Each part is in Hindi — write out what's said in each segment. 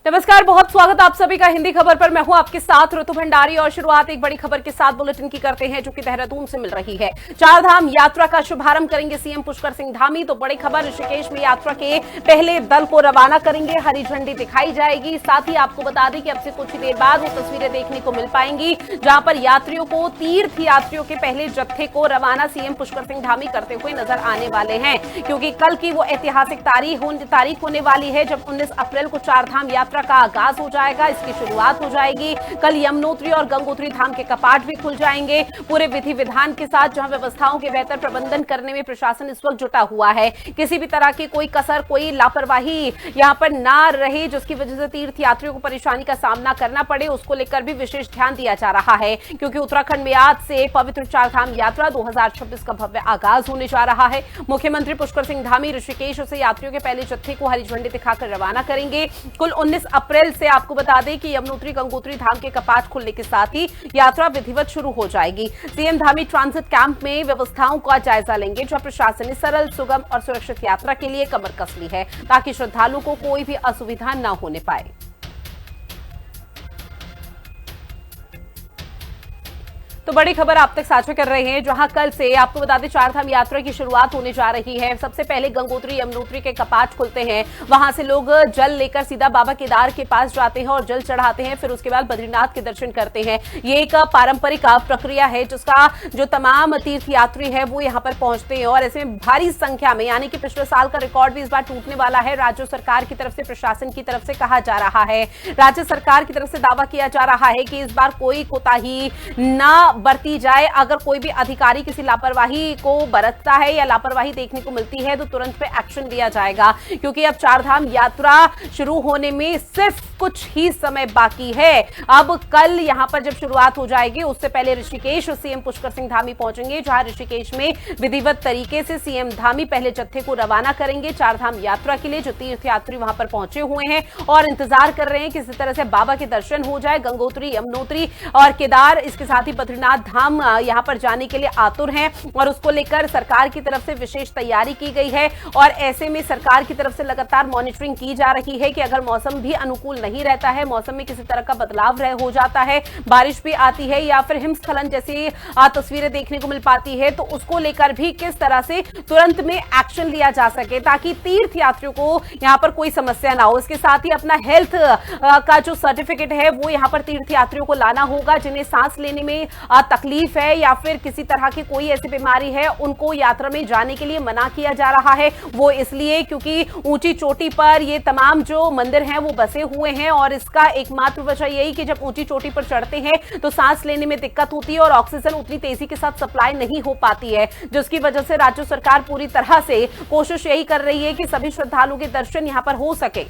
नमस्कार, बहुत स्वागत आप सभी का हिंदी खबर पर। मैं हूं आपके साथ ऋतु भंडारी और शुरुआत एक बड़ी खबर के साथ बुलेटिन की करते हैं जो कि देहरादून से मिल रही है। चारधाम यात्रा का शुभारंभ करेंगे सीएम पुष्कर सिंह धामी। तो बड़ी खबर, ऋषिकेश में यात्रा के पहले दल को रवाना करेंगे, हरी झंडी दिखाई जाएगी। साथ ही आपको बता दें कि अब से कुछ ही देर बाद वो तस्वीरें देखने को मिल पाएंगी जहां पर यात्रियों को, तीर्थ यात्रियों के पहले जत्थे को रवाना सीएम पुष्कर सिंह धामी करते हुए नजर आने वाले हैं, क्योंकि कल की वो ऐतिहासिक तारीख होने वाली है जब 19 अप्रैल को चारधाम यात्रा का आगाज हो जाएगा। इसकी शुरुआत हो जाएगी। कल यमुनोत्री और गंगोत्री धाम के कपाट भी खुल जाएंगे, पूरे विधि विधान के साथ, जहां व्यवस्थाओं के बेहतर प्रबंधन करने में प्रशासन इस वक्त जुटा हुआ है। किसी भी तरह की कोई कसर, कोई लापरवाही यहां पर ना रहे जिसकी वजह से तीर्थ यात्रियों को परेशानी का सामना करना पड़े, उसको लेकर भी विशेष ध्यान दिया जा रहा है। क्योंकि उत्तराखंड में आज से पवित्र चारधाम यात्रा 2026 का भव्य आगाज होने जा रहा है। मुख्यमंत्री पुष्कर सिंह धामी ऋषिकेश से यात्रियों के पहले जत्थे को हरी झंडी दिखाकर रवाना करेंगे। कुल 19 अप्रैल से आपको बता दें कि यमुनोत्री गंगोत्री धाम के कपाट खुलने के साथ ही यात्रा विधिवत शुरू हो जाएगी। सीएम धामी ट्रांजिट कैंप में व्यवस्थाओं का जायजा लेंगे, जहां प्रशासन ने सरल, सुगम और सुरक्षित यात्रा के लिए कमर कस ली है ताकि श्रद्धालुओं को कोई भी असुविधा न होने पाए। तो बड़ी खबर आप तक साझा कर रहे हैं, जहां कल से आपको बता दें चारधाम यात्रा की शुरुआत होने जा रही है। सबसे पहले गंगोत्री यमुनोत्री के कपाट खुलते हैं, वहां से लोग जल लेकर सीधा बाबा केदार के पास जाते हैं और जल चढ़ाते हैं। फिर उसके बाद बद्रीनाथ के दर्शन करते हैं। ये एक पारंपरिक प्रक्रिया है जिसका जो तमाम तीर्थ यात्री है वो यहाँ पर पहुंचते हैं और ऐसे में भारी संख्या में, यानी कि पिछले साल का रिकॉर्ड भी इस बार टूटने वाला है। राज्य सरकार की तरफ से, प्रशासन की तरफ से कहा जा रहा है, राज्य सरकार की तरफ से दावा किया जा रहा है कि इस बार कोई कोताही ना बरती जाए। अगर कोई भी अधिकारी किसी लापरवाही को बरतता है या लापरवाही देखने को मिलती है तो तुरंत पे एक्शन लिया जाएगा, क्योंकि अब चारधाम यात्रा शुरू होने में सिर्फ कुछ ही समय बाकी है। अब कल यहां पर जब शुरुआत हो जाएगी, उससे पहले ऋषिकेश सीएम पुष्कर सिंह धामी पहुंचेंगे, जहां ऋषिकेश में विधिवत तरीके से सीएम धामी पहले जत्थे को रवाना करेंगे चारधाम यात्रा के लिए। जो तीर्थ यात्री वहां पर पहुंचे हुए हैं और इंतजार कर रहे हैं किसी तरह से बाबा के दर्शन हो जाए, गंगोत्री, यमुनोत्री और केदार, इसके साथ ही बद्रीनाथ धाम यहां पर जाने के लिए आतुर हैं और उसको लेकर सरकार की तरफ से विशेष तैयारी की गई है। और ऐसे में सरकार की तरफ से लगातार मॉनिटरिंग की जा रही है कि अगर मौसम भी अनुकूल नहीं रहता है, मौसम में किसी तरह का बदलाव हो जाता है, बारिश भी आती है या फिर हिमस्खलन जैसी तस्वीरें देखने को मिल पाती है, तो उसको लेकर भी किस तरह से तुरंत में एक्शन लिया जा सके ताकि तीर्थ यात्रियों को यहां पर कोई समस्या ना हो। इसके साथ ही अपना हेल्थ का जो सर्टिफिकेट है वो यहां पर तीर्थ यात्रियों को लाना होगा। जिन्हें सांस लेने में तकलीफ है या फिर किसी तरह की कोई ऐसी बीमारी है, उनको यात्रा में जाने के लिए मना किया जा रहा है। वो इसलिए क्योंकि ऊंची चोटी पर ये तमाम जो मंदिर हैं वो बसे हुए हैं और इसका एकमात्र वजह यही कि जब ऊंची चोटी पर चढ़ते हैं तो सांस लेने में दिक्कत होती है और ऑक्सीजन उतनी तेजी के साथ सप्लाई नहीं हो पाती है, जिसकी वजह से राज्य सरकार पूरी तरह से कोशिश यही कर रही है कि सभी श्रद्धालुओं के दर्शन यहां पर हो सके।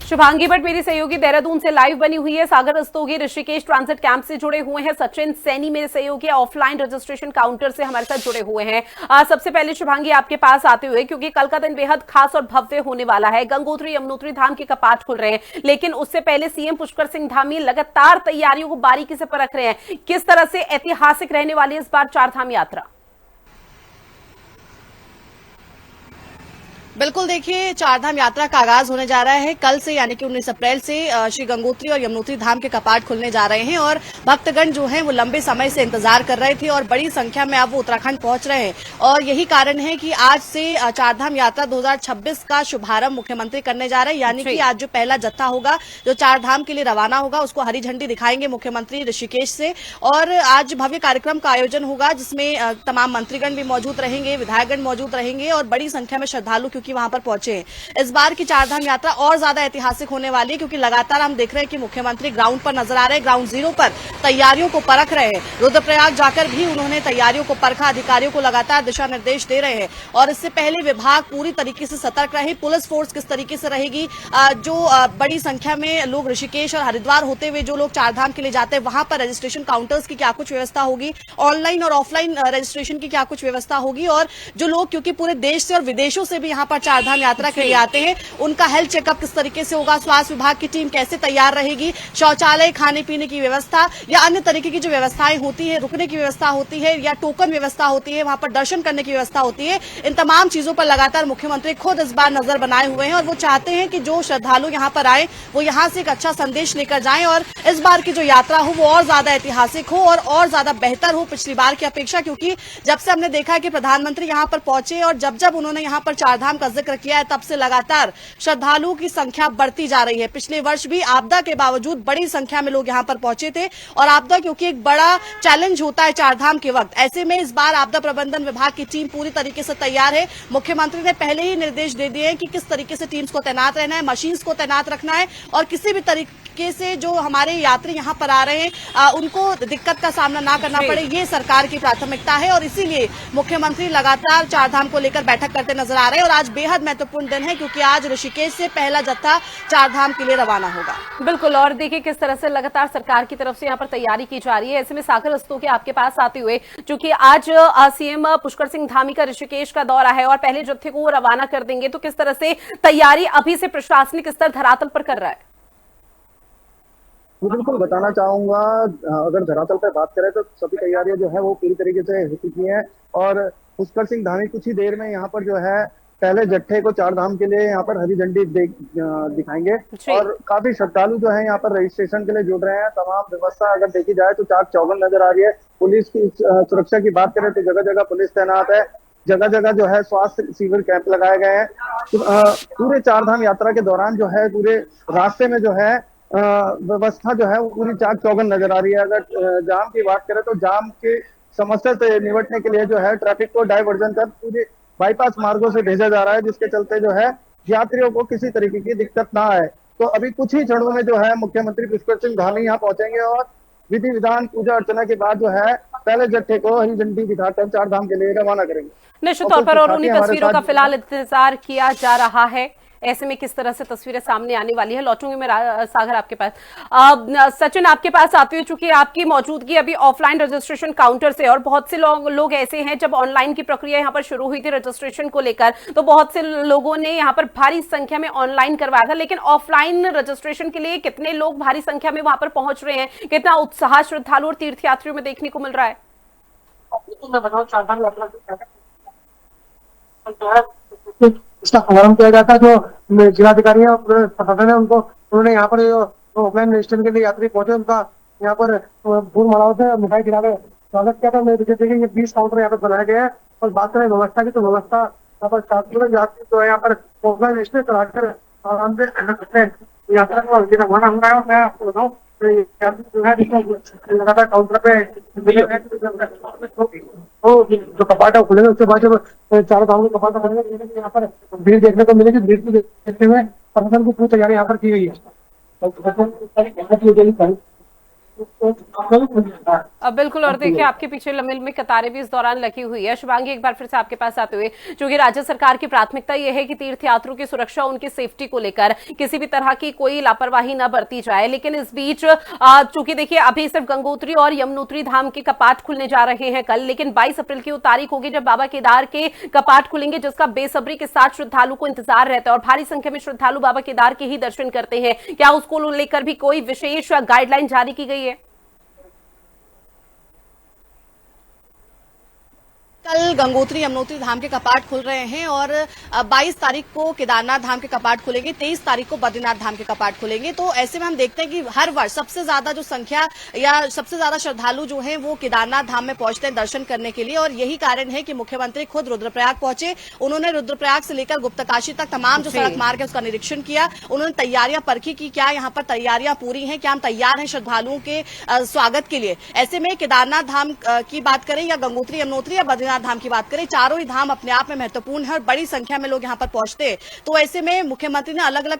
शुभांगी भट्ट मेरी सहयोगी देहरादून से लाइव बनी हुई है। सागर रस्तोगी ऋषिकेश ट्रांजिट कैंप से जुड़े हुए हैं। सचिन सैनी मेरे सहयोगी ऑफलाइन रजिस्ट्रेशन काउंटर से हमारे साथ जुड़े हुए हैं। सबसे पहले शुभांगी आपके पास आते हुए, क्योंकि कल का दिन बेहद खास और भव्य होने वाला है। गंगोत्री यमुनोत्री धाम के कपाट खुल रहे हैं, लेकिन उससे पहले सीएम पुष्कर सिंह धामी लगातार तैयारियों को बारीकी से परख रहे हैं। किस तरह से ऐतिहासिक रहने वाली इस बार चारधाम यात्रा? बिल्कुल, देखिए चारधाम यात्रा का आगाज होने जा रहा है कल से, यानी कि 19 अप्रैल से श्री गंगोत्री और यमुनोत्री धाम के कपाट खुलने जा रहे हैं और भक्तगण जो हैं वो लंबे समय से इंतजार कर रहे थे और बड़ी संख्या में अब वो उत्तराखंड पहुंच रहे हैं। और यही कारण है कि आज से चारधाम यात्रा 2026 का शुभारंभ मुख्यमंत्री करने जा रहे हैं, यानी कि आज जो पहला जत्था होगा जो चारधाम के लिए रवाना होगा उसको हरी झंडी दिखाएंगे मुख्यमंत्री ऋषिकेश से। और आज भव्य कार्यक्रम का आयोजन होगा जिसमें तमाम मंत्रीगण भी मौजूद रहेंगे, विधायकगण मौजूद रहेंगे और बड़ी संख्या में श्रद्धालु कि वहां पर पहुंचे। इस बार की चारधाम यात्रा और ज्यादा ऐतिहासिक होने वाली है, क्योंकि लगातार हम देख रहे हैं कि मुख्यमंत्री ग्राउंड पर नजर आ रहे हैं, ग्राउंड जीरो पर तैयारियों को परख रहे हैं। रुद्रप्रयाग जाकर भी उन्होंने तैयारियों को परखा, अधिकारियों को लगातार दिशा निर्देश दे रहे हैं। और इससे पहले विभाग पूरी तरीके से सतर्क रहे, पुलिस फोर्स किस तरीके से रहेगी, जो बड़ी संख्या में लोग ऋषिकेश और हरिद्वार होते हुए जो लोग चारधाम के लिए जाते हैं वहां पर रजिस्ट्रेशन काउंटर्स की क्या कुछ व्यवस्था होगी, ऑनलाइन और ऑफलाइन रजिस्ट्रेशन की क्या कुछ व्यवस्था होगी, और जो लोग क्योंकि पूरे देश से और विदेशों से भी यहाँ पर पर चारधाम यात्रा के लिए आते हैं उनका हेल्थ चेकअप किस तरीके से होगा, स्वास्थ्य विभाग की टीम कैसे तैयार रहेगी, शौचालय, खाने पीने की व्यवस्था या अन्य तरीके की जो व्यवस्थाएं होती है, रुकने की व्यवस्था होती है या टोकन व्यवस्था होती है, वहां पर दर्शन करने की व्यवस्था होती है, इन तमाम चीजों पर लगातार मुख्यमंत्री खुद इस बार नजर बनाए हुए हैं और वो चाहते हैं कि जो श्रद्धालु यहां पर आए वो यहां से एक अच्छा संदेश लेकर जाएं और इस बार की जो यात्रा हो वो और ज्यादा ऐतिहासिक हो और ज्यादा बेहतर हो पिछली बार की अपेक्षा, क्योंकि जब से हमने देखा कि प्रधानमंत्री यहां पर पहुंचे और जब उन्होंने यहां पर चारधाम का जिक्र किया है तब से लगातार श्रद्धालुओं की संख्या बढ़ती जा रही है। पिछले वर्ष भी आपदा के बावजूद बड़ी संख्या में लोग यहां पर पहुंचे थे और आपदा क्योंकि एक बड़ा चैलेंज होता है चारधाम के वक्त, ऐसे में इस बार आपदा प्रबंधन विभाग की टीम पूरी तरीके से तैयार है। मुख्यमंत्री ने पहले ही निर्देश दे दिए हैं कि किस तरीके से टीम्स को तैनात रहना है, मशीन्स को तैनात रखना है और किसी भी तरीके से जो हमारे यात्री यहां पर आ रहे हैं उनको दिक्कत का सामना ना करना पड़े, ये सरकार की प्राथमिकता है और इसीलिए मुख्यमंत्री लगातार चारधाम को लेकर बैठक करते नजर आ रहे हैं और आज बेहद महत्वपूर्ण दिन है क्योंकि आज ऋषिकेश से पहला जत्था चारधाम के लिए रवाना होगा। बिल्कुल, और देखिए किस तरह से लगातार सरकार की तरफ से यहाँ पर तैयारी की जा रही है। ऐसे में सागर रस्तोगी आपके पास आते हुए, चूंकि आज सीएम पुष्कर सिंह धामी का ऋषिकेश का दौरा है और पहले जत्थे को वो रवाना कर देंगे, तो किस तरह से तैयारी अभी से प्रशासनिक स्तर धरातल पर कर रहा है? बिल्कुल बताना चाहूंगा, अगर धरातल पर बात करें तो सभी तैयारियां जो है वो पूरी तरीके से हो चुकी हैं और पुष्कर सिंह धामी कुछ ही देर में यहाँ पर जो है पहले जत्थे को चारधाम के लिए यहाँ पर हरी झंडी दिखाएंगे और काफी श्रद्धालु जो है यहाँ पर रजिस्ट्रेशन के लिए जुड़ रहे हैं। तमाम व्यवस्था अगर देखी जाए तो चाक चौबंद नजर आ रही है। पुलिस की सुरक्षा की बात करें तो जगह जगह पुलिस तैनात है, जगह जगह जो है स्वास्थ्य शिविर कैंप लगाए गए हैं। पूरे चारधाम यात्रा के दौरान जो है पूरे रास्ते में जो है व्यवस्था जो है वो पूरी चाक चौबंद नजर आ रही है। अगर जाम की बात करें तो जाम की समस्या से निपटने के लिए जो है ट्रैफिक को डाइवर्जन कर पूरे बाईपास मार्गों से भेजा जा रहा है, जिसके चलते जो है यात्रियों को किसी तरीके की दिक्कत ना आए। तो अभी कुछ ही क्षणों में जो है मुख्यमंत्री पुष्कर सिंह धामी यहाँ पहुंचेंगे और विधि विधान पूजा अर्चना के बाद जो है पहले जत्थे को हरी झंडी दिखाकर चारधाम के लिए रवाना करेंगे। निश्चित तौर पर, और उन्हीं तस्वीरों का फिलहाल इंतजार किया जा रहा है। ऐसे में किस तरह से तस्वीरें सामने आने वाली है, लौटूंगी मैं सागर आपके पास। सचिन आपके पास आते हुए, चूंकि आपकी मौजूदगी अभी ऑफलाइन रजिस्ट्रेशन काउंटर से और बहुत से लोग ऐसे हैं, जब ऑनलाइन की प्रक्रिया यहां पर शुरू हुई थी रजिस्ट्रेशन को लेकर तो बहुत से लोगों ने यहां पर भारी संख्या में ऑनलाइन करवाया था, लेकिन ऑफलाइन रजिस्ट्रेशन के लिए कितने लोग भारी संख्या में वहां पर पहुंच रहे हैं, कितना उत्साह श्रद्धालु और तीर्थयात्रियों में देखने को मिल रहा है? इसका शुभारंभ किया जाता है। जो जिलाधिकारी है प्रशासन है उन्होंने यहाँ पर जो ऑफलाइन रजिस्ट्रेशन के लिए यात्री पहुंचे उनका यहाँ पर फूल मालाओं से मिठाई खिलाकर स्वागत किया था। देखिए ये 20 काउंटर यहाँ पर बनाए गए हैं और बात करें व्यवस्था की तो व्यवस्था यहाँ पर यात्री जो है यहाँ पर ऑफलाइन रजिस्ट्रेशन कराकर आराम से यात्रा को रवाना हो रहा है। मैं आपको बताऊँ लगातार काउंटर पे जो कपाट है खुलेगा, उसके बाद जब चारों धामों के कपाट खुलेंगे यहाँ पर भीड़ देखने को मिलेगी। भीड़ को देखते हुए प्रशासन की पूरी तैयारी यहाँ पर की गई है। बिल्कुल, और देखिए आपके पीछे लंबी लंबी कतारें भी इस दौरान लगी हुई है। शुभांगी, एक बार फिर से आपके पास आते हुए, क्योंकि राज्य सरकार की प्राथमिकता यह है कि तीर्थयात्रियों की सुरक्षा, उनकी सेफ्टी को लेकर किसी भी तरह की कोई लापरवाही न बरती जाए, लेकिन इस बीच चूंकि देखिए अभी सिर्फ गंगोत्री और यमुनोत्री धाम के कपाट खुलने जा रहे हैं कल, लेकिन 22 अप्रैल की वो तारीख होगी जब बाबा केदार के कपाट खुलेंगे, जिसका बेसब्री के साथ श्रद्धालु को इंतजार रहता है और भारी संख्या में श्रद्धालु बाबा केदार के ही दर्शन करते हैं। क्या उसको लेकर भी कोई विशेष गाइडलाइन जारी की गई है? कल गंगोत्री यमुनोत्री धाम के कपाट खुल रहे हैं और 22 तारीख को केदारनाथ धाम के कपाट खुलेंगे, 23 तारीख को बद्रीनाथ धाम के कपाट खुलेंगे। तो ऐसे में हम देखते हैं कि हर वर्ष सबसे ज्यादा जो संख्या या सबसे ज्यादा श्रद्धालु जो हैं वो केदारनाथ धाम में पहुंचते हैं दर्शन करने के लिए और यही कारण है कि मुख्यमंत्री खुद रुद्रप्रयाग पहुंचे। उन्होंने रुद्रप्रयाग से लेकर गुप्तकाशी तक तमाम जो सड़क मार्ग है उसका निरीक्षण किया। उन्होंने तैयारियां परखी की, क्या यहाँ पर तैयारियां पूरी हैं, क्या हम तैयार हैं श्रद्धालुओं के स्वागत के लिए। ऐसे में केदारनाथ धाम की बात करें या गंगोत्री यमुनोत्री या बद्रीनाथ धाम की बात करें, चारों ही धाम अपने आप में महत्वपूर्ण है और बड़ी संख्या में लोग यहाँ पर पहुंचते हैं। तो ऐसे में मुख्यमंत्री ने अलग अलग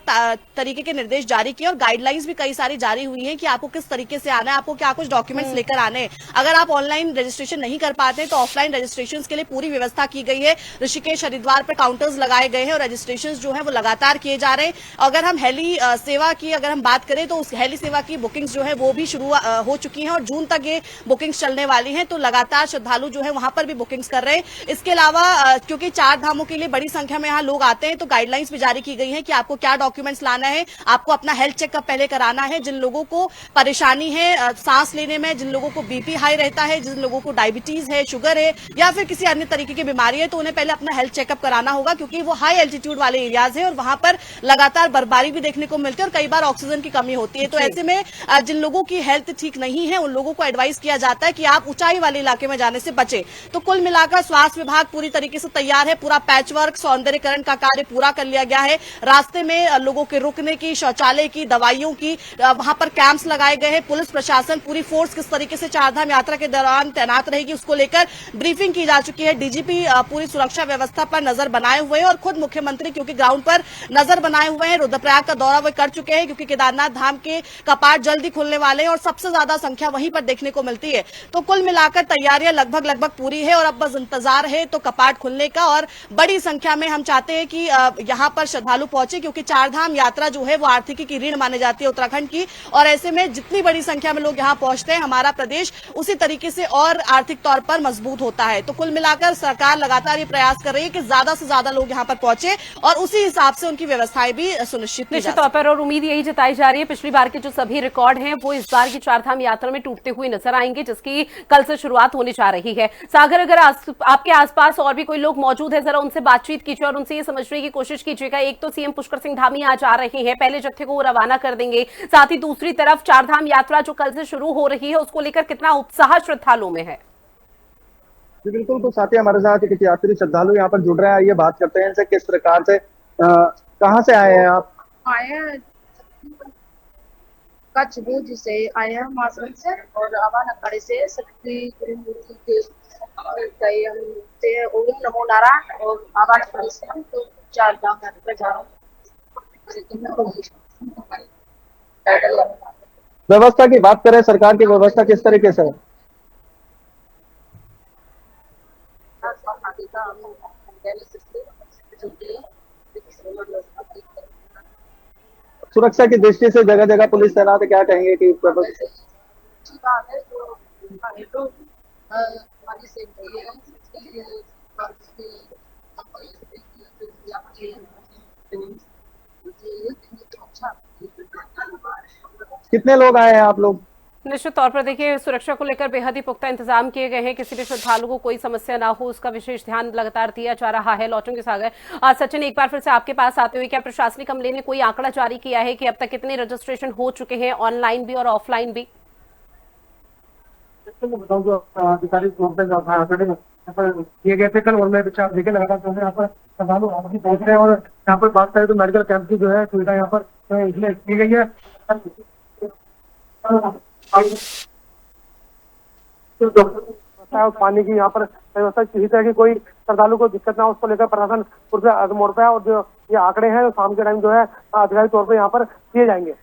तरीके के निर्देश जारी किए और गाइडलाइंस भी कई सारी जारी हुई हैं कि आपको किस तरीके से आना है, आपको क्या कुछ डॉक्यूमेंट्स लेकर आने हैं। अगर आप ऑनलाइन रजिस्ट्रेशन नहीं कर पाते हैं तो ऑफलाइन रजिस्ट्रेशन के लिए पूरी व्यवस्था की गई है। ऋषिकेश हरिद्वार पर काउंटर्स लगाए गए हैं और रजिस्ट्रेशन जो है वो लगातार किए जा रहे हैं। अगर हम हेली सेवा की अगर हम बात करें तो उस हेली सेवा की बुकिंग्स जो है वो भी शुरू हो चुकी है और जून तक ये बुकिंग्स चलने वाली हैं। तो लगातार श्रद्धालु जो है वहां पर भी बुकिंग्स मीटिंग्स कर रहे हैं। इसके अलावा क्योंकि 4 धामों के लिए बड़ी संख्या में यहाँ लोग आते हैं, तो गाइडलाइंस भी जारी की गई है कि आपको क्या डॉक्यूमेंट्स लाना है, आपको अपना हेल्थ चेकअप पहले कराना है। जिन लोगों को परेशानी है सांस लेने में, जिन लोगों को बीपी हाई रहता है, जिन लोगों को डायबिटीज है, शुगर है या फिर किसी अन्य तरीके की बीमारी है, तो उन्हें पहले अपना हेल्थ चेकअप कराना होगा, क्योंकि वो हाई एल्टीट्यूड वाले एरियाज है और वहां पर लगातार बर्फबारी भी देखने को मिलती है और कई बार ऑक्सीजन की कमी होती है। तो ऐसे में जिन लोगों की हेल्थ ठीक नहीं है, उन लोगों को एडवाइस किया जाता है कि आप ऊंचाई वाले इलाके में जाने से बचे। तो कुल मिलाकर स्वास्थ्य विभाग पूरी तरीके से तैयार है। पूरा पैचवर्क, सौंदर्यकरण का कार्य पूरा कर लिया गया है। रास्ते में लोगों के रुकने की, शौचालय की, दवाइयों की, वहां पर कैंप्स लगाए गए हैं। पुलिस प्रशासन पूरी फोर्स किस तरीके से चारधाम यात्रा के दौरान तैनात रहेगी, उसको लेकर ब्रीफिंग की जा चुकी है। डीजीपी पूरी सुरक्षा व्यवस्था पर नजर बनाए हुए हैं और खुद मुख्यमंत्री क्योंकि ग्राउंड पर नजर बनाए हुए हैं, रुद्रप्रयाग का दौरा वो कर चुके हैं, क्योंकि केदारनाथ धाम के कपाट जल्दी खुलने वाले हैं और सबसे ज्यादा संख्या वहीं पर देखने को मिलती है। तो कुल मिलाकर तैयारियां लगभग पूरी है और अब बस इंतजार है तो कपाट खुलने का। और बड़ी संख्या में हम चाहते हैं कि यहां पर श्रद्धालु पहुंचे, क्योंकि चारधाम यात्रा जो है वो आर्थिकी की रीढ़ मानी जाती है उत्तराखंड की, और ऐसे में जितनी बड़ी संख्या में लोग यहां पहुंचते हैं, हमारा प्रदेश उसी तरीके से और आर्थिक तौर पर मजबूत होता है। तो कुल मिलाकर सरकार लगातार ये प्रयास कर रही है कि ज्यादा से ज्यादा लोग यहां पर पहुंचे और उसी हिसाब से उनकी व्यवस्थाएं भी सुनिश्चित की निश्चित तौर पर, और उम्मीद यही जताई जा रही है पिछली बार के जो सभी रिकॉर्ड हैं वो इस बार की चारधाम यात्रा में टूटते हुए नजर आएंगे, जिसकी कल से शुरुआत होने जा रही है। सागर, अगर आपके आसपास और भी कोई लोग मौजूद है, जरा उनसे बातचीत कीजिए और उनसे ये समझने की कोशिश कीजिएगा। एक तो सीएम पुष्कर सिंह धामी आज आ रहे हैं, पहले जत्थे को वो रवाना कर देंगे, साथ ही दूसरी तरफ चारधाम यात्रा जो कल से शुरू हो रही है उसको लेकर कितना उत्साह श्रद्धालुओं में है? जी बिल्कुल, तो साथ ही हमारे साथ कुछ यात्री श्रद्धालु यहाँ पर जुड़ रहे हैं। आइए बात करते हैं इनसे, किस प्रकार से कहाँ से आए हैं आप? आए हैं कच्छ भुज से आए हैं मासरन से, और अवानकड़ी से शक्ति गुरुमूर्ति के हम से ओम नमो नारायण, और अवानकड़ी से तो चारधाम यात्रा जा रहा हूँ। व्यवस्था की बात करें, सरकार की व्यवस्था किस तरीके से है? सुरक्षा की दृष्टि से जगह जगह पुलिस तैनात है, क्या कहेंगे कि अच्छी बात है। तो हमारी से कितने लोग आए हैं आप लोग? निश्चित तौर पर देखिए, सुरक्षा को लेकर बेहद ही पुख्ता इंतजाम किए गए हैं। किसी भी श्रद्धालु को कोई समस्या ना हो उसका विशेष ध्यान लगातार दिया जा रहा है। लौटूंगे सागर। आज सचिन, एक बार फिर से आपके पास आते हुए, क्या प्रशासनिक अमले ने कोई आंकड़ा जारी किया है कि अब तक कितने रजिस्ट्रेशन हो चुके हैं, ऑनलाइन भी और ऑफलाइन भी? बताऊँ जो अधिकारी किए गए थे कल, और मैं विचार देखे लगातार जो है यहाँ पर श्रद्धालु आपकी पहुंच रहे हैं। और यहाँ पर बात करें तो मेडिकल कैंप की जो है सुविधा यहाँ पर इसलिए की गई है। पानी की यहाँ पर व्यवस्था किसी तरह की कोई श्रद्धालु को दिक्कत ना हो, उसको लेकर प्रशासन पूरे मोड़ पे है। और जो ये आंकड़े हैं शाम के टाइम जो है आधिकारिक तौर पे यहाँ पर किए जाएंगे।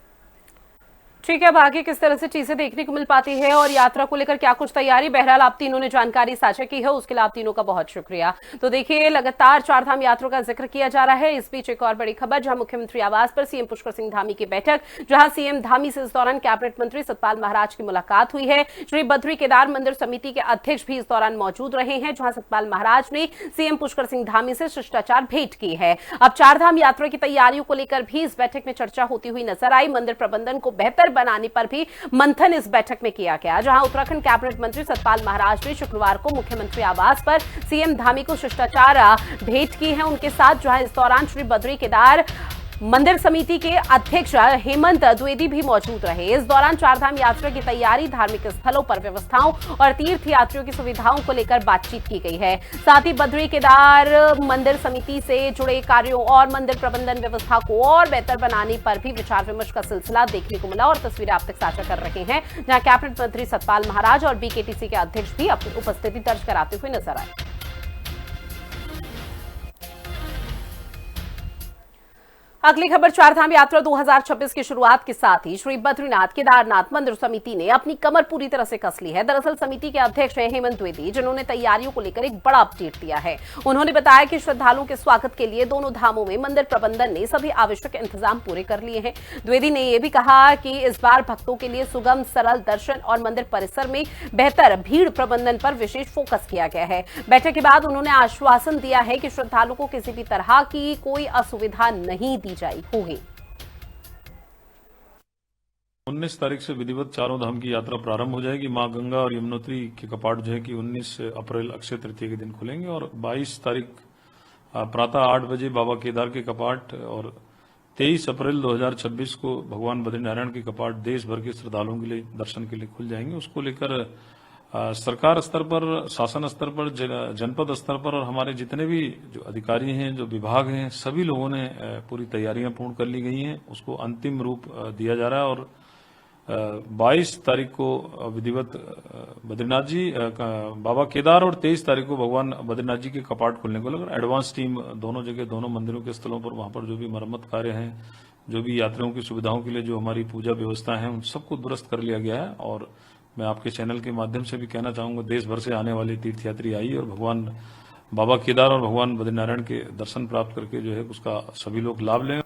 ठीक है, अब आगे किस तरह से चीजें देखने को मिल पाती है और यात्रा को लेकर क्या कुछ तैयारी, बहरहाल आप तीनों ने जानकारी साझा की है, उसके लिए आप तीनों का बहुत शुक्रिया। तो देखिए, लगातार चारधाम यात्रा का जिक्र किया जा रहा है। इस बीच एक और बड़ी खबर, जहां मुख्यमंत्री आवास पर सीएम पुष्कर सिंह धामी की बैठक, जहां सीएम धामी से इस दौरान कैबिनेट मंत्री सतपाल महाराज की मुलाकात हुई है। श्री बद्री केदार मंदिर समिति के अध्यक्ष भी इस दौरान मौजूद रहे हैं, जहां सतपाल महाराज ने सीएम पुष्कर सिंह धामी से शिष्टाचार भेंट की है। अब चारधाम यात्रा की तैयारियों को लेकर भी इस बैठक में चर्चा होती हुई नजर आई। मंदिर प्रबंधन को बेहतर बनाने पर भी मंथन इस बैठक में किया गया, जहां उत्तराखंड कैबिनेट मंत्री सतपाल महाराज ने शुक्रवार को मुख्यमंत्री आवास पर सीएम धामी को शिष्टाचार भेंट की है उनके साथ, जहां इस दौरान श्री बद्री केदार मंदिर समिति के अध्यक्ष हेमंत द्विवेदी भी मौजूद रहे। इस दौरान चारधाम यात्रा की तैयारी, धार्मिक स्थलों पर व्यवस्थाओं और तीर्थ यात्रियों की सुविधाओं को लेकर बातचीत की गई है। साथ ही बद्री केदार मंदिर समिति से जुड़े कार्यों और मंदिर प्रबंधन व्यवस्था को और बेहतर बनाने पर भी विचार विमर्श का सिलसिला देखने को मिला, और तस्वीरें आप तक साझा कर रहे हैं, जहां कैबिनेट मंत्री सतपाल महाराज और बीकेटीसी के अध्यक्ष भी अपनी उपस्थिति दर्ज कराते हुए नजर आए। अगली खबर चारधाम यात्रा 2026 की शुरुआत के साथ ही श्री बद्रीनाथ केदारनाथ मंदिर समिति ने अपनी कमर पूरी तरह से कस ली है। दरअसल समिति के अध्यक्ष हैं हेमंत द्विवेदी, जिन्होंने तैयारियों को लेकर एक बड़ा अपडेट दिया है। उन्होंने बताया कि श्रद्धालुओं के स्वागत के लिए दोनों धामों में मंदिर प्रबंधन ने सभी आवश्यक इंतजाम पूरे कर लिए हैं। द्विवेदी ने यह भी कहा कि इस बार भक्तों के लिए सुगम सरल दर्शन और मंदिर परिसर में बेहतर भीड़ प्रबंधन पर विशेष फोकस किया गया है। बैठक के बाद उन्होंने आश्वासन दिया है कि श्रद्धालुओं को किसी भी तरह की कोई असुविधा नहीं दी जाई होगी। 19 तारीख से विधिवत चारों धाम की यात्रा प्रारंभ हो जाएगी। मां गंगा और यमुनोत्री के कपाट जो है कि 19 अप्रैल अक्षय तृतीया के दिन खुलेंगे और 22 तारीख प्रातः 8 बजे बाबा केदार के कपाट और 23 अप्रैल 2026 को भगवान बद्रीनारायण के कपाट देश भर के श्रद्धालुओं के लिए दर्शन के लिए खुल जाएंगे। उसको लेकर सरकार स्तर पर, शासन स्तर पर, जनपद स्तर पर और हमारे जितने भी जो अधिकारी हैं, जो विभाग हैं, सभी लोगों ने पूरी तैयारियां पूर्ण कर ली गई हैं। उसको अंतिम रूप दिया जा रहा है और 22 तारीख को विधिवत बद्रीनाथ जी बाबा केदार और 23 तारीख को भगवान बद्रीनाथ जी के कपाट खुलने को लेकर एडवांस टीम दोनों जगह, दोनों मंदिरों के स्थलों पर, वहां पर जो भी मरम्मत कार्य हैं, जो भी यात्रियों की सुविधाओं के लिए जो हमारी पूजा व्यवस्था है, उन सबको दुरुस्त कर लिया गया है। और मैं आपके चैनल के माध्यम से भी कहना चाहूंगा, देश भर से आने वाले तीर्थयात्री आइए और भगवान बाबा केदार और भगवान बद्रीनारायण के दर्शन प्राप्त करके जो है उसका सभी लोग लाभ लें।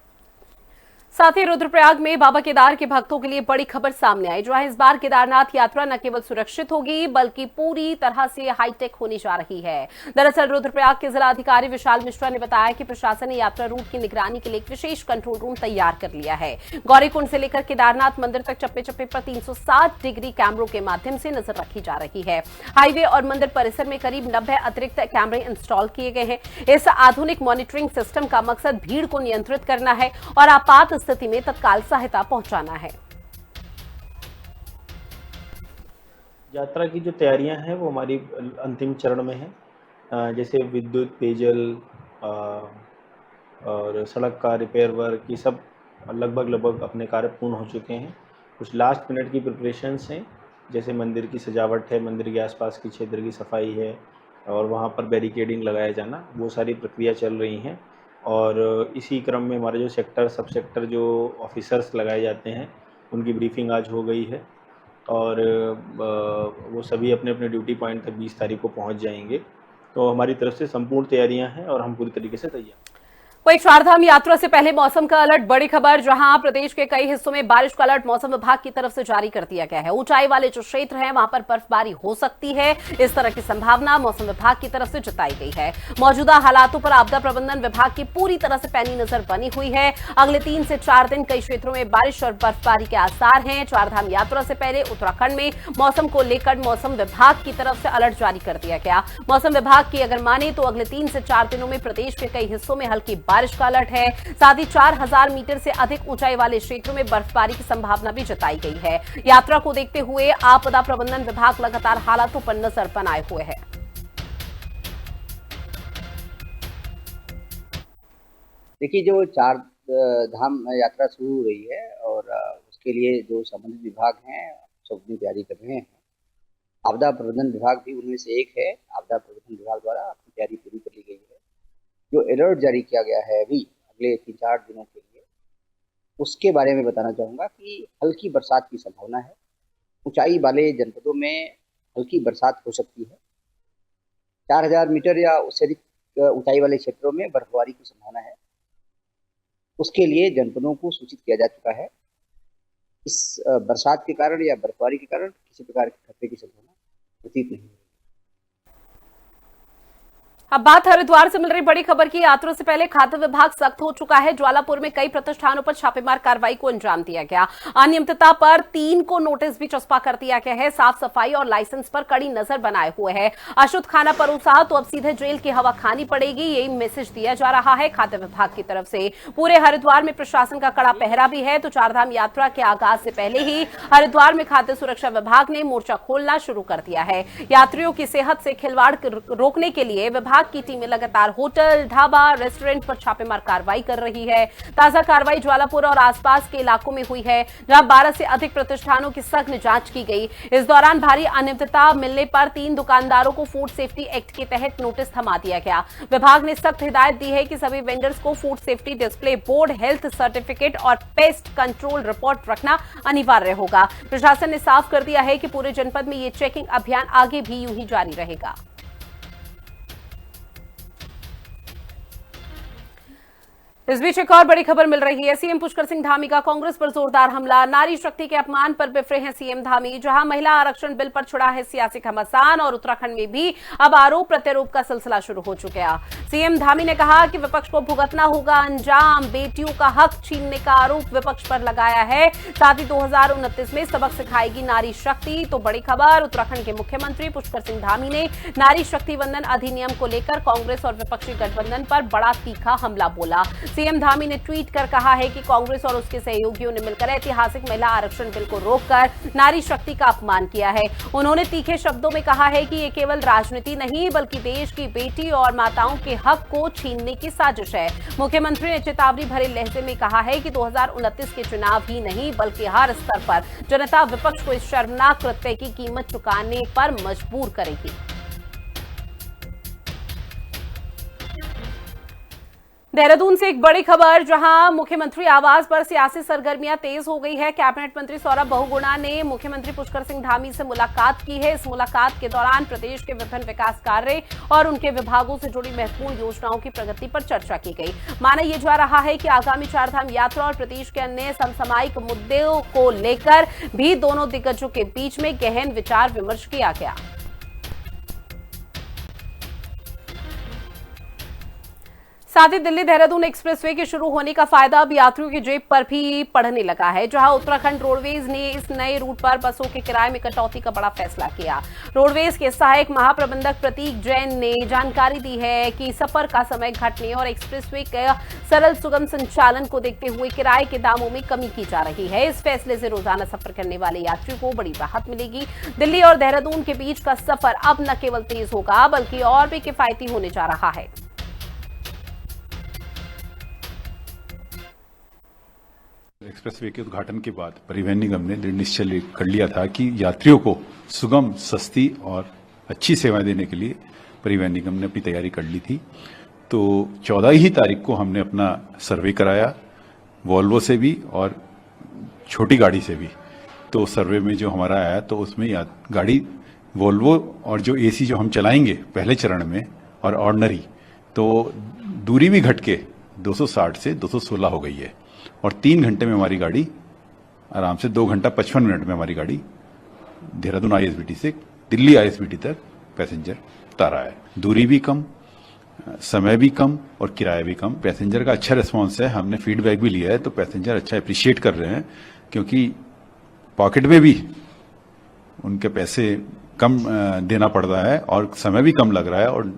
साथ ही रुद्रप्रयाग में बाबा केदार के भक्तों के लिए बड़ी खबर सामने आई, जो है इस बार केदारनाथ यात्रा न केवल सुरक्षित होगी बल्कि पूरी तरह से हाईटेक होने जा रही है। दरअसल रुद्रप्रयाग के जिला अधिकारी विशाल मिश्रा ने बताया कि प्रशासन ने यात्रा रूट की निगरानी के लिए एक विशेष कंट्रोल रूम तैयार कर लिया है। गौरीकुंड से लेकर केदारनाथ मंदिर तक चप्पे चप्पे पर 360 डिग्री कैमरों के माध्यम से नजर रखी जा रही है। हाईवे और मंदिर परिसर में करीब 90 अतिरिक्त कैमरे इंस्टॉल किए गए हैं। इस आधुनिक मॉनिटरिंग सिस्टम का मकसद भीड़ को नियंत्रित करना है और आपात स्थिति में तत्काल सहायता पहुंचाना है। यात्रा की जो तैयारियां हैं वो हमारी अंतिम चरण में है। जैसे विद्युत, पेयजल और सड़क का रिपेयर वर्क, ये सब लगभग अपने कार्य पूर्ण हो चुके हैं। कुछ लास्ट मिनट की प्रिपरेशंस हैं, जैसे मंदिर की सजावट है, मंदिर के आसपास की क्षेत्र की सफाई है और वहाँ पर बैरिकेडिंग लगाया जाना, वो सारी प्रक्रिया चल रही हैं। और इसी क्रम में हमारे जो सेक्टर, सब सेक्टर जो ऑफिसर्स लगाए जाते हैं, उनकी ब्रीफिंग आज हो गई है और वो सभी अपने अपने ड्यूटी पॉइंट तक 20 तारीख को पहुंच जाएंगे। तो हमारी तरफ से संपूर्ण तैयारियां हैं और हम पूरी तरीके से तैयार। वही चारधाम यात्रा से पहले मौसम का अलर्ट, बड़ी खबर, जहां प्रदेश के कई हिस्सों में बारिश का अलर्ट मौसम विभाग की तरफ से जारी कर दिया गया है। ऊंचाई वाले जो क्षेत्र हैं वहां पर बर्फबारी हो सकती है, इस तरह की संभावना मौसम विभाग की तरफ से जताई गई है। मौजूदा हालातों पर आपदा प्रबंधन विभाग की पूरी तरह से पैनी नजर बनी हुई है। अगले 3 से 4 दिन कई क्षेत्रों में बारिश और बर्फबारी के आसार हैं। चारधाम यात्रा से पहले उत्तराखंड में मौसम को लेकर मौसम विभाग की तरफ से अलर्ट जारी कर दिया गया। मौसम विभाग की अगर माने तो अगले 3 से 4 दिनों में प्रदेश के कई हिस्सों में हल्की बारिश का अलर्ट है। साथ ही 4000 मीटर से अधिक ऊंचाई वाले क्षेत्रों में बर्फबारी की संभावना भी जताई गई है। यात्रा को देखते हुए आपदा प्रबंधन विभाग लगातार हालातों पर नजर बनाए हुए है। देखिए, जो चार धाम यात्रा शुरू हो रही है और उसके लिए जो संबंधित विभाग हैं सब अपनी तैयारी कर रहे हैं। आपदा प्रबंधन विभाग भी उनमें से एक है। आपदा प्रबंधन विभाग द्वारा अपनी तैयारी पूरी कर ली गई है। जो अलर्ट जारी किया गया है अभी अगले 3-4 दिनों के लिए, उसके बारे में बताना चाहूँगा कि हल्की बरसात की संभावना है। ऊंचाई वाले जनपदों में हल्की बरसात हो सकती है। 4000 मीटर या उससे अधिक ऊंचाई वाले क्षेत्रों में बर्फबारी की संभावना है। उसके लिए जनपदों को सूचित किया जा चुका है। इस बरसात के कारण या बर्फबारी के कारण किसी प्रकार के खतरे की संभावना प्रतीत नहीं है। अब बात हरिद्वार से मिल रही बड़ी खबर की। यात्रा से पहले खाद्य विभाग सख्त हो चुका है। ज्वालापुर में कई प्रतिष्ठानों पर छापेमार कार्रवाई को अंजाम दिया गया। अनियमितता पर 3 को नोटिस भी चस्पा कर दिया गया है। साफ सफाई और लाइसेंस पर कड़ी नजर बनाए हुए है। अशुद्ध खाना परोसा तो अब सीधे जेल की हवा खानी पड़ेगी, यही मैसेज दिया जा रहा है खाद्य विभाग की तरफ से। पूरे हरिद्वार में प्रशासन का कड़ा पहरा भी है। तो चारधाम यात्रा के आगाज से पहले ही हरिद्वार में खाद्य सुरक्षा विभाग ने मोर्चा खोलना शुरू कर दिया है। यात्रियों की सेहत से खिलवाड़ रोकने के लिए विभाग विभाग की टीमें लगातार होटल, ढाबा, रेस्टोरेंट पर छापेमार कार्रवाई कर रही है। ताजा कार्रवाई ज्वालापुर और आसपास के इलाकों में हुई है, जहां 12 से अधिक प्रतिष्ठानों की सघन जांच की गई। इस दौरान भारी अनियमितता मिलने पर 3 दुकानदारों को फूड सेफ्टी एक्ट के तहत नोटिस थमा दिया गया। विभाग ने सख्त हिदायत दी है कि सभी वेंडर्स को food safety display board, health certificate और पेस्ट कंट्रोल रिपोर्ट रखना अनिवार्य होगा। प्रशासन ने साफ कर दिया है कि पूरे जनपद में ये चेकिंग अभियान आगे भी यूं ही जारी रहेगा। इस बीच एक और बड़ी खबर मिल रही है। सीएम पुष्कर सिंह धामी का कांग्रेस पर जोरदार हमला। नारी शक्ति के अपमान पर बिफरे हैं सीएम धामी। जहां महिला आरक्षण बिल पर छिड़ा है सियासी घमासान और उत्तराखंड में भी अब आरोप प्रत्यारोप का सिलसिला शुरू हो चुका है। सीएम धामी ने कहा कि विपक्ष को भुगतना होगा अंजाम। बेटियों का हक छीनने का आरोप विपक्ष पर लगाया है। साथ ही 2029 में सबक सिखाएगी नारी शक्ति। तो बड़ी खबर, उत्तराखंड के मुख्यमंत्री पुष्कर सिंह धामी ने नारी शक्ति वंदन अधिनियम को लेकर कांग्रेस और विपक्षी गठबंधन पर बड़ा तीखा हमला बोला। सीएम धामी ने ट्वीट कर कहा है कि कांग्रेस और उसके सहयोगियों ने मिलकर ऐतिहासिक महिला आरक्षण बिल को रोककर नारी शक्ति का अपमान किया है। उन्होंने तीखे शब्दों में कहा है कि ये केवल राजनीति नहीं बल्कि देश की बेटी और माताओं के हक को छीनने की साजिश है। मुख्यमंत्री ने चेतावनी भरे लहजे में कहा है कि 2029 के चुनाव ही नहीं बल्कि हर स्तर पर जनता विपक्ष को इस शर्मनाक कृत्य की कीमत चुकाने पर मजबूर करेगी। देहरादून से एक बड़ी खबर, जहां मुख्यमंत्री आवास पर सियासी सरगर्मियां तेज हो गई है। कैबिनेट मंत्री सौरभ बहुगुणा ने मुख्यमंत्री पुष्कर सिंह धामी से मुलाकात की है। इस मुलाकात के दौरान प्रदेश के विभिन्न विकास कार्य और उनके विभागों से जुड़ी महत्वपूर्ण योजनाओं की प्रगति पर चर्चा की गई। माना यह जा रहा है कि आगामी चारधाम यात्रा और प्रदेश के अन्य समसामयिक मुद्दों को लेकर भी दोनों दिग्गजों के बीच में गहन विचार विमर्श किया गया। साथ ही दिल्ली देहरादून एक्सप्रेसवे के शुरू होने का फायदा अब यात्रियों की जेब पर भी पड़ने लगा है। जहां उत्तराखंड रोडवेज ने इस नए रूट पर बसों के किराए में कटौती का बड़ा फैसला किया। रोडवेज के सहायक महाप्रबंधक प्रतीक जैन ने जानकारी दी है कि सफर का समय घटने और एक्सप्रेसवे के सरल सुगम संचालन को देखते हुए किराए के दामों में कमी की जा रही है। इस फैसले से रोजाना सफर करने वाले यात्रियों को बड़ी राहत मिलेगी। दिल्ली और देहरादून के बीच का सफर अब न केवल तेज होगा बल्कि और भी किफायती होने जा रहा है। एक्सप्रेसवे के उद्घाटन के बाद परिवहन निगम ने दृढ़ निश्चय कर लिया था कि यात्रियों को सुगम, सस्ती और अच्छी सेवाएं देने के लिए परिवहन निगम ने अपनी तैयारी कर ली थी। तो 14 ही तारीख को हमने अपना सर्वे कराया, वॉल्वो से भी और छोटी गाड़ी से भी। तो सर्वे में जो हमारा आया तो उसमें गाड़ी वॉल्वो और जो एसी जो हम चलाएंगे पहले चरण में और ऑर्डिनरी, तो दूरी भी घट के 260 से 216 हो गई है और 3 घंटे में हमारी गाड़ी आराम से 2 घंटा 55 मिनट में हमारी गाड़ी देहरादून आईएसबीटी से दिल्ली आईएसबीटी तक पैसेंजर उतारा है। दूरी भी कम, समय भी कम और किराया भी कम। पैसेंजर का अच्छा रिस्पांस है, हमने फीडबैक भी लिया है तो पैसेंजर अच्छा अप्रिशिएट कर रहे हैं, क्योंकि पॉकेट में भी उनके पैसे कम देना पड़ रहा है और समय भी कम लग रहा है और